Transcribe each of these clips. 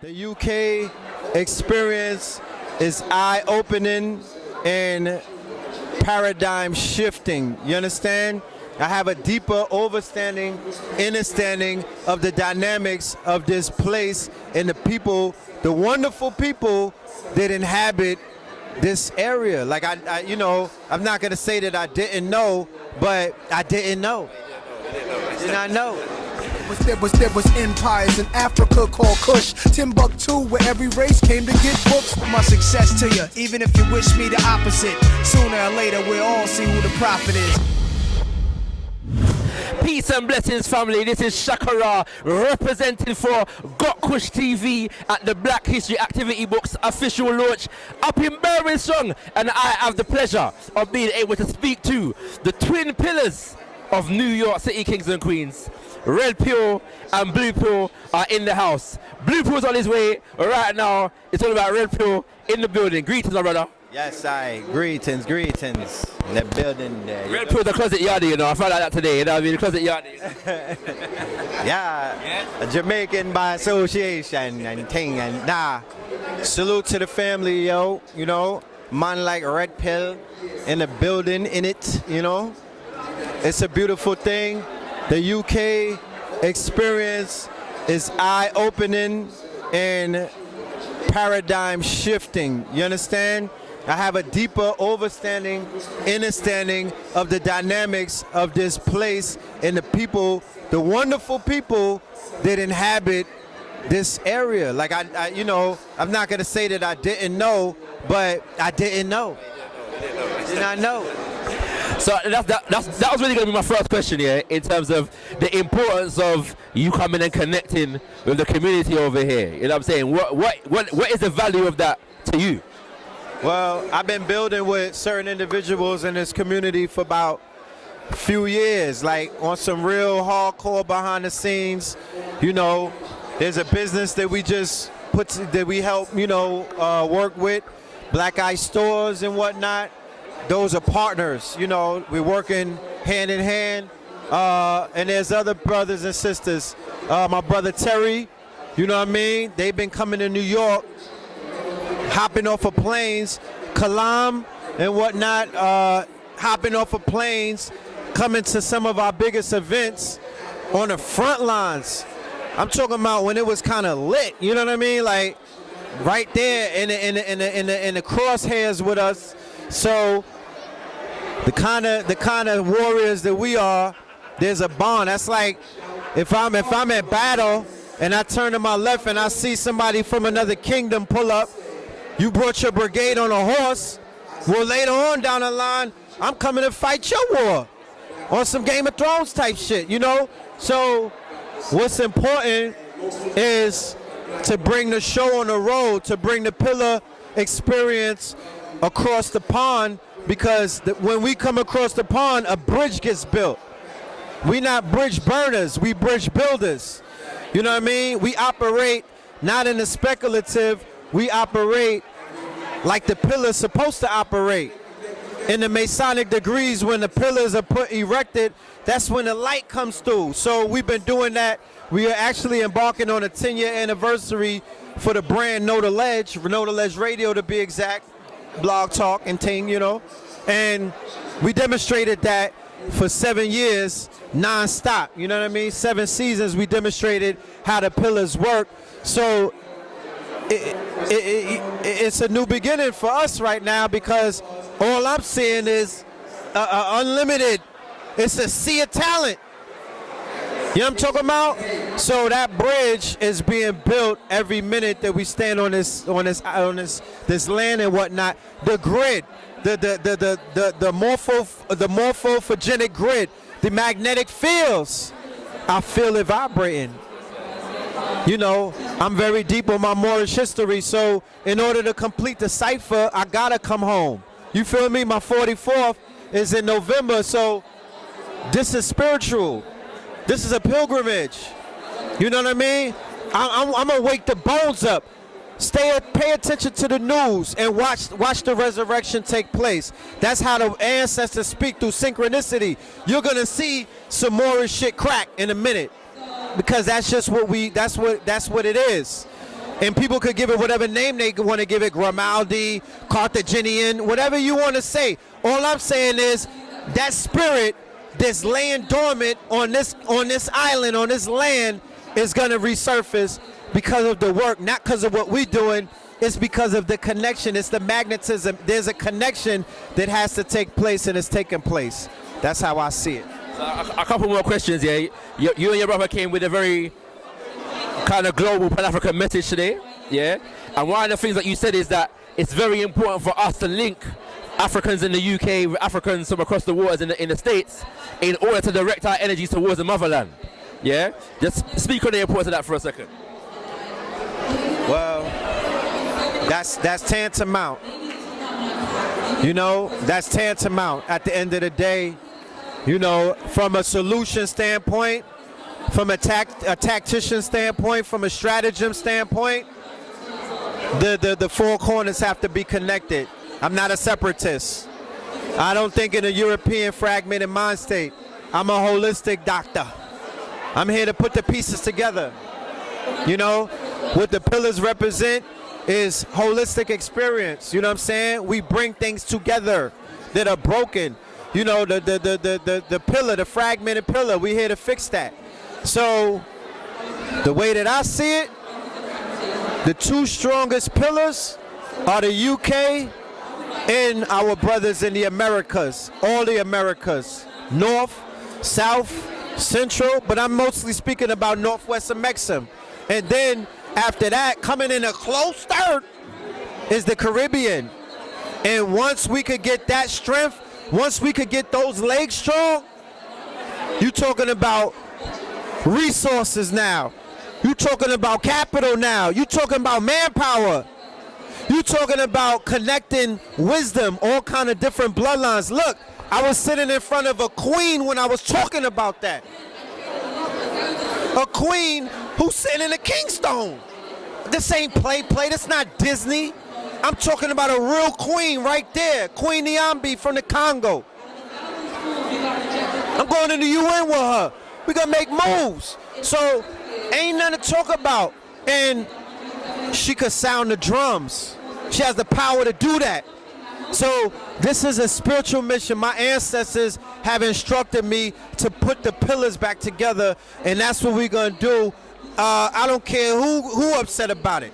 The UK experience is eye-opening and paradigm shifting. You understand? I have a deeper understanding of the dynamics of this place and the people, the wonderful people that inhabit this area. Like I'm not gonna say that I didn't know, but I didn't know. Did not know. There was empires in Africa called Kush, Timbuktu, where every race came to get books. My success to you, even if you wish me the opposite. Sooner or later, we'll all see who the prophet is. Peace and blessings, family. This is Shakara representing for gotkushTV at the Black History Activity Books official launch up in Birmingham, and I have the pleasure of being able to speak to the twin pillars of New York City Kings and Queens. Red Pill and Blue Pill are in the house. Blue Pill's on his way right now. It's all about Red Pill in the building. Greetings, my brother. Yes, greetings in the building there. Red Pill's the closet yardie, you know. I found out that today, you know what I mean? The closet yardie. Yeah, a Jamaican by association and thing. And salute to the family, yo. You know, man like Red Pill in the building, in it, you know. It's a beautiful thing. The UK experience is eye-opening and paradigm shifting. You understand? I have a deeper understanding of the dynamics of this place and the people, the wonderful people that inhabit this area. Like I'm not gonna say that I didn't know, but I didn't know. Did not know. So that was really going to be my first question here, in terms of the importance of you coming and connecting with the community over here. You know what I'm saying? What is the value of that to you? Well, I've been building with certain individuals in this community for about a few years, like on some real hardcore behind the scenes. You know, there's a business that we help, work with, Black Eye Stores and whatnot. Those are partners, you know, we're working hand in hand. And there's other brothers and sisters. My brother Terry, you know what I mean? They've been coming to New York, hopping off of planes, Kalam and whatnot, hopping off of planes, coming to some of our biggest events on the front lines. I'm talking about when it was kind of lit, you know what I mean? Like right there in the crosshairs with us. So the kind of warriors that we are, there's a bond. That's like if I'm at battle and I turn to my left and I see somebody from another kingdom pull up, you brought your brigade on a horse. Well, later on down the line, I'm coming to fight your war on some Game of Thrones type shit, you know? So what's important is to bring the show on the road, to bring the pillar experience across the pond, because when we come across the pond, a bridge gets built. We not bridge burners, we bridge builders. You know what I mean? We operate not in the speculative, we operate like the pillar's supposed to operate. In the Masonic degrees, when the pillars are erected, that's when the light comes through. So we've been doing that. We are actually embarking on a 10-year anniversary for the brand Know the Ledge Radio to be exact. Blog talk and ting, you know, and we demonstrated that for 7 years non-stop, you know what I mean? 7 seasons we demonstrated how the pillars work. So it's a new beginning for us right now, because all I'm seeing is unlimited. It's a sea of talent. You know what I'm talking about? So that bridge is being built every minute that we stand on this land and whatnot. The grid, the morphogenic grid, the magnetic fields, I feel it vibrating. You know, I'm very deep on my Moorish history, so in order to complete the cipher, I gotta come home. You feel me? My 44th is in November, so this is spiritual. This is a pilgrimage. You know what I mean? I'm gonna wake the bones up. Pay attention to the news and watch the resurrection take place. That's how the ancestors speak, through synchronicity. You're gonna see some Moorish shit crack in a minute, because that's just what it is. And people could give it whatever name they want to give it, Grimaldi, Carthaginian, whatever you want to say. All I'm saying is that spirit that's laying dormant on this island, on this land, is going to resurface because of the work, not because of what we're doing. It's because of the connection. It's the magnetism. There's a connection that has to take place, and it's taking place. That's how I see it. So a couple more questions, yeah. You and your brother came with a very kind of global Pan-African message today, yeah? And one of the things that you said is that it's very important for us to link Africans in the UK with Africans from across the waters in the States in order to direct our energies towards the motherland, yeah? Just speak on the importance of that for a second. Well, that's tantamount. You know, that's tantamount at the end of the day. You know, from a solution standpoint, from a tactician standpoint, from a stratagem standpoint, the four corners have to be connected. I'm not a separatist. I don't think in a European fragmented mind state. I'm a holistic doctor. I'm here to put the pieces together. You know, what the pillars represent is holistic experience. You know what I'm saying? We bring things together that are broken. You know, the pillar, the fragmented pillar, we're here to fix that. So the way that I see it, the two strongest pillars are the UK and our brothers in the Americas, all the Americas, North, South, Central, but I'm mostly speaking about Northwest and Mexico. And then after that, coming in a close third is the Caribbean. And once we could get that strength, once we could get those legs strong, you talking about resources now. You talking about capital now. You talking about manpower. You talking about connecting wisdom, all kind of different bloodlines. Look, I was sitting in front of a queen when I was talking about that. A queen who's sitting in a kingstone. This ain't play. This not Disney. I'm talking about a real queen right there. Queen Diambi from the Congo. I'm going to the UN with her. We gonna make moves. So ain't nothing to talk about. And she could sound the drums. She has the power to do that. So this is a spiritual mission. My ancestors have instructed me to put the pillars back together, and that's what we're gonna do. I don't care who upset about it.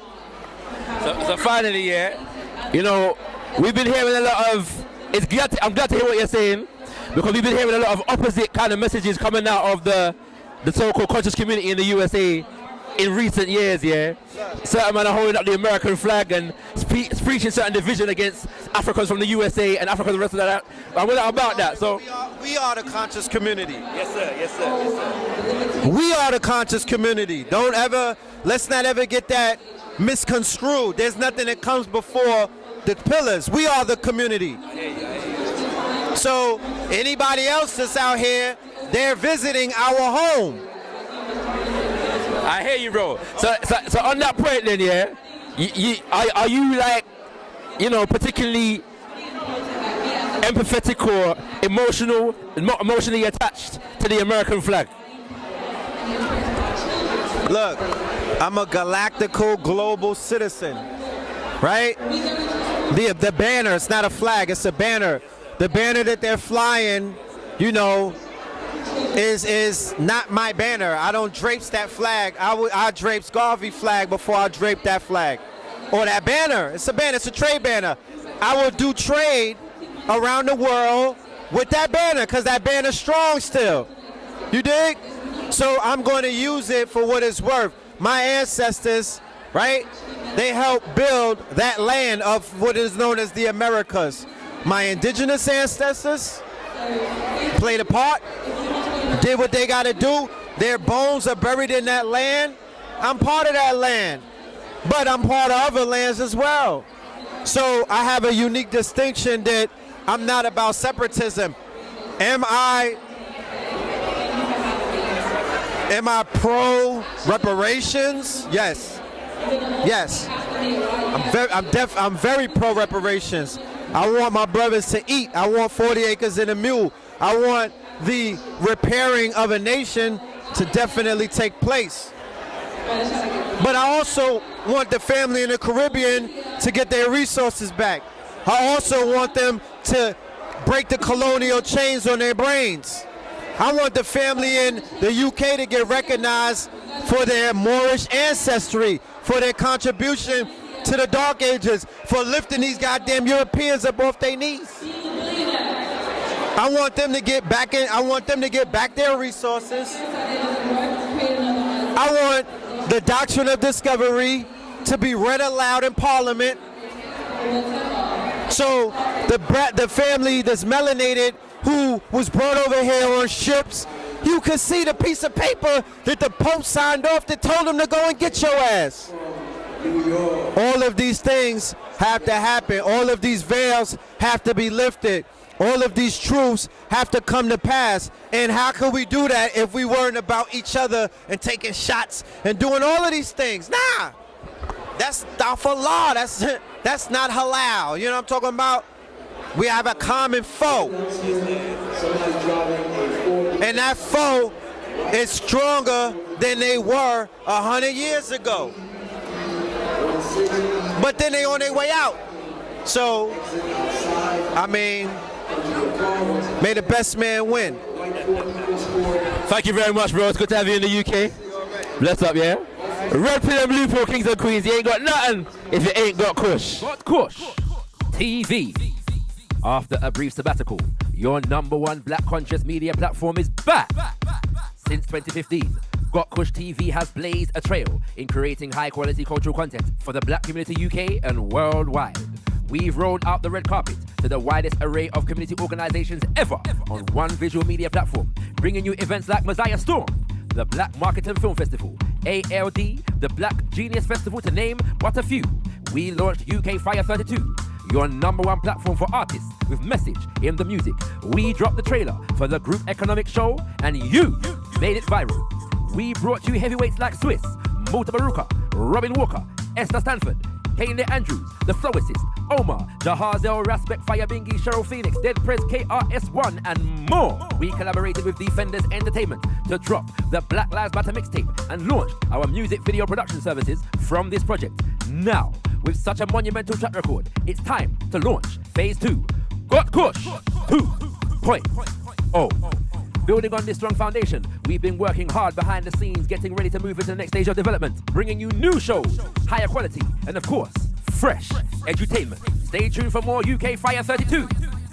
So finally, yeah, you know, we've been hearing a lot of, I'm glad to hear what you're saying, because we've been hearing a lot of opposite kind of messages coming out of the so-called conscious community in the USA in recent years, yeah. Certain men are holding up the American flag and preaching certain division against Africans from the USA and Africans from the rest of that. And we're not about that, so. We are the conscious community. Yes, sir, yes, sir, yes, sir. We are the conscious community. Let's not ever get that misconstrued. There's nothing that comes before the pillars. We are the community. So anybody else that's out here, they're visiting our home. I hear you, bro. So on that point then, yeah, are you like, you know, particularly empathetic or emotionally attached to the American flag? Look, I'm a galactical global citizen, right? The banner, it's not a flag, it's a banner. The banner that they're flying, you know, is not my banner. I don't drapes that flag. I drapes Garvey flag before I drape that flag. Or that banner. It's a banner, it's a trade banner. I will do trade around the world with that banner because that banner's strong still. You dig? So I'm going to use it for what it's worth. My ancestors, right, they helped build that land of what is known as the Americas. My indigenous ancestors played a part, did what they got to do. Their bones are buried in that land. I'm part of that land, but I'm part of other lands as well. So I have a unique distinction that I'm not about separatism. Am I pro reparations? Yes. Yes. I'm very pro reparations. I want my brothers to eat. I want 40 acres and a mule. I want the repairing of a nation to definitely take place. But I also want the family in the Caribbean to get their resources back. I also want them to break the colonial chains on their brains. I want the family in the UK to get recognized for their Moorish ancestry, for their contribution to the Dark Ages, for lifting these goddamn Europeans up off their knees. I want them to get back in. I want them to get back their resources. I want the doctrine of discovery to be read aloud in Parliament. So the family that's melanated who was brought over here on ships, you can see the piece of paper that the Pope signed off that told him to go and get your ass. All of these things have to happen. All of these veils have to be lifted. All of these truths have to come to pass. And how can we do that if we weren't about each other and taking shots and doing all of these things? Nah, that's for law. That's not halal. You know what I'm talking about? We have a common foe. And that foe is stronger than they were 100 years ago. But then they on their way out. So, I mean, may the best man win. Thank you very much, bro. It's good to have you in the UK. Bless up, yeah? Red pill and blue pill, kings and queens. You ain't got nothing if you ain't got kush. Got kush TV. After a brief sabbatical, your #1 black conscious media platform is back. Since 2015, gotkushTV has blazed a trail in creating high-quality cultural content for the black community UK and worldwide. We've rolled out the red carpet to the widest array of community organizations ever on one visual media platform, bringing you events like Messiah Storm, the Black Marketing Film Festival, ALD, the Black Genius Festival, to name but a few. We launched UK Fire 32, your #1 platform for artists with message in the music. We dropped the trailer for the Group Economic Show, and you made it viral. We brought you heavyweights like Swiss, Mota Baruka, Robin Walker, Esther Stanford, Hayley Andrews, The Flowissist, Omar, Jahazel, Raspect Fyahbinghi, Cheryl Phoenix, Dead Prez, KRS-One, and more. We collaborated with Defenders Entertainment to drop the Black Lives Matter mixtape and launched our music video production services from this project. Now, with such a monumental track record, it's time to launch Phase 2, Got Kush 2.0. Building on this strong foundation, we've been working hard behind the scenes, getting ready to move into the next stage of development, bringing you new shows, higher quality, and of course, fresh edutainment. Stay tuned for more UK Fire 32,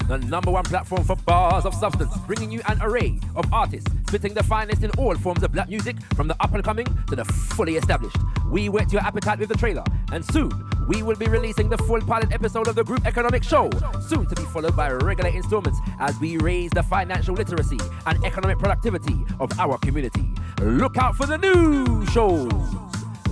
the #1 platform for bars of substance, bringing you an array of artists, spitting the finest in all forms of black music, from the up-and-coming to the fully established. We whet your appetite with the trailer, and soon, we will be releasing the full pilot episode of the Group Economic Show, soon to be followed by regular installments as we raise the financial literacy and economic productivity of our community. Look out for the new shows.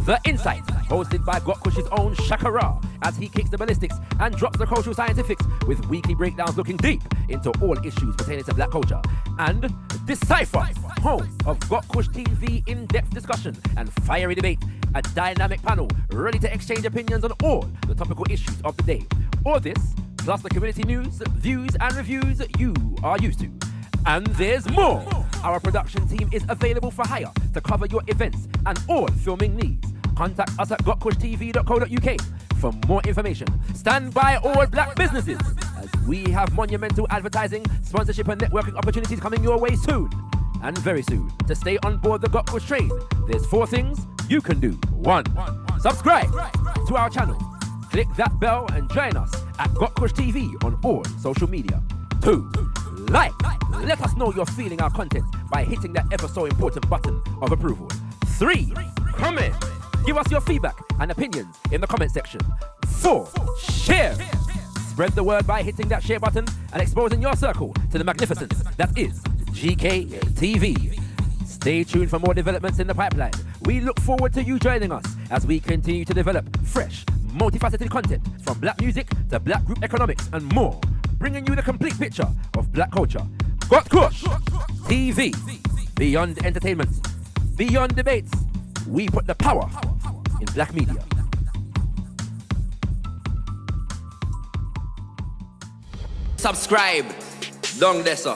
The Insight, hosted by gotkush's own Shakara, as he kicks the ballistics and drops the cultural scientifics with weekly breakdowns looking deep into all issues pertaining to black culture. And Decipher, home of gotkushTV in-depth discussion and fiery debate, a dynamic panel ready to exchange opinions on all the topical issues of the day. All this, plus the community news, views and reviews you are used to. And there's more. Our production team is available for hire to cover your events and all filming needs. Contact us at gotkushtv.co.uk for more information. Stand by all black businesses as we have monumental advertising, sponsorship and networking opportunities coming your way soon. And very soon. To stay on board the Gotkush train, there's 4 things you can do. 1. Subscribe to our channel. Click that bell and join us at gotkushTV on all social media. 2. Like. Let us know you're feeling our content by hitting that ever so important button of approval. 3. Comment. Give us your feedback and opinions in the comment section. 4. Share. Spread the word by hitting that share button and exposing your circle to the magnificence that is GKTV. Stay tuned for more developments in the pipeline. We look forward to you joining us as we continue to develop fresh, multifaceted content from black music to black group economics and more, bringing you the complete picture of black culture. Got Kush TV. Beyond entertainment, beyond debates, we put the power in black media. Subscribe. Dong Desa.